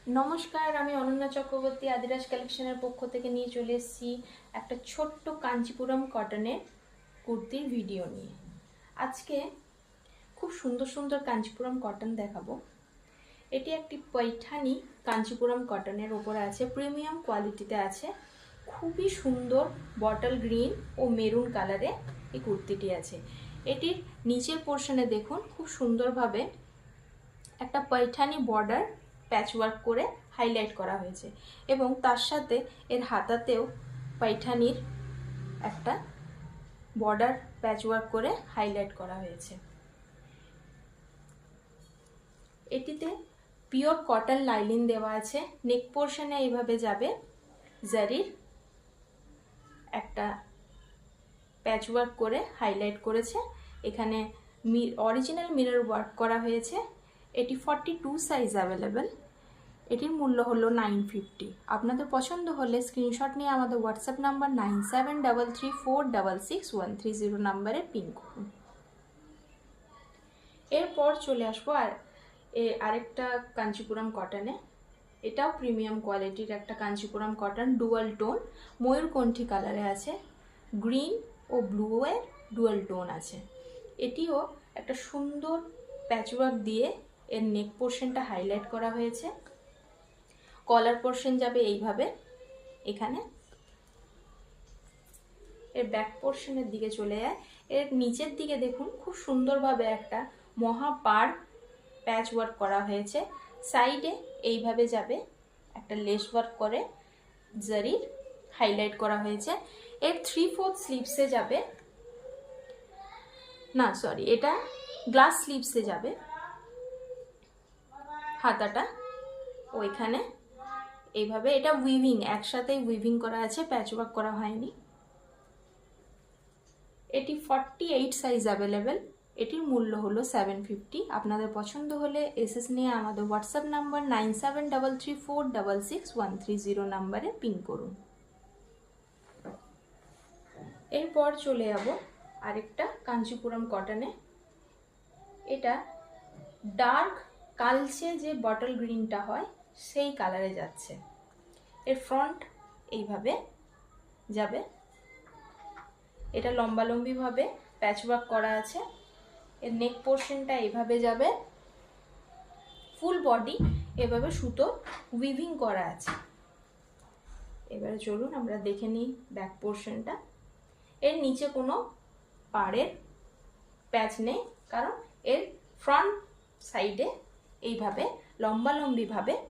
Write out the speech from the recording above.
নমস্কার, আমি অনন্যা চক্রবর্তী আদিরাজ কালেকশনের পক্ষ থেকে নিয়ে চলে এসেছি একটা ছোট্ট কাঞ্চিপুরম কটনের কুর্তির ভিডিও নিয়ে। আজকে খুব সুন্দর সুন্দর কাঞ্চিপুরম কটন দেখাবো। এটি একটি পৈঠানি কাঞ্চিপুরম কটনের ওপরে আছে, প্রিমিয়াম কোয়ালিটিতে আছে। খুবই সুন্দর বটল গ্রিন ও মেরুন কালারে এই কুর্তিটি আছে। এটির নিচের পোর্শনে দেখুন খুব সুন্দরভাবে একটা পৈঠানি বর্ডার প্যাচওয়ার্ক করে হাইলাইট করা হয়েছে এবং তার সাথে এর হাতাতেও পৈঠানির একটা বর্ডার প্যাচওয়ার্ক করে হাইলাইট করা হয়েছে। এটিতে পিওর কটন লাইলিন দেওয়া আছে। নেক পোর্শনে এইভাবে যাবে জারির একটা প্যাচওয়ার্ক করে হাইলাইট করেছে। এখানে অরিজিনাল মিরর ওয়ার্ক করা হয়েছে। এটি 42 সাইজ অ্যাভেলেবেল। এটির মূল্য হলো 950। আপনাদের পছন্দ হলে স্ক্রিনশট নিয়ে আমাদের হোয়াটসঅ্যাপ নাম্বার 9733466130 নাম্বারে পিং করুন। এরপর চলে আসবো আরেকটা কাঞ্চিপুরম কটনে। এটাও প্রিমিয়াম কোয়ালিটির একটা কাঞ্চিপুরম কটন, ডুয়াল টোন ময়ূরকণ্ঠী কালারে আছে। গ্রিন ও ব্লু এর ডুয়াল টোন আছে। এটিও একটা সুন্দর প্যাচওয়ার্ক দিয়ে এর নেক পোর্শনটা হাইলাইট করা হয়েছে। কলার পোর্শন যাবে এইভাবে। এখানে এর ব্যাক পোর্শনের দিকে চলে যায়। এর নিচের দিকে দেখুন খুব সুন্দরভাবে একটা মহা পাড় প্যাচ ওয়ার্ক করা হয়েছে। সাইডে এইভাবে যাবে একটা লেস ওয়ার্ক করে জারির হাইলাইট করা হয়েছে। এর 3/4 স্লিভসে যাবে, না সরি, এটা গ্লাস স্লিভসে যাবে হাতাটা। ওইখানে এইভাবে এটা উইভিং, একসাথেই উইভিং করা আছে, প্যাচওয়ার্ক করা হয়নি। এটি 48 সাইজ অ্যাভেলেবেল। এটির মূল্য হলো 750। আপনাদের পছন্দ হলে এসএস নিয়ে আমাদের হোয়াটসঅ্যাপ নাম্বার 9733466130 নাম্বারে পিং করুন। এরপর চলে যাব আরেকটা কাঞ্চিপুরম কটনে। এটা ডার্ক কালচে যে বটল গ্রিনটা হয় সেই কালারে যাচ্ছে। এর ফ্রন্ট এইভাবে যাবে, এটা লম্বালম্বিভাবে প্যাচওয়ার্ক করা আছে। এর নেক পোর্শনটা এইভাবে যাবে, ফুল বডি এভাবে সুতো উইভিং করা আছে। এবারে চলুন আমরা দেখে নিই ব্যাক পোর্শনটা। এর নিচে কোনো পাড়ের প্যাচ নেই, কারণ এর ফ্রন্ট সাইডে এইভাবে লম্বালম্বিভাবে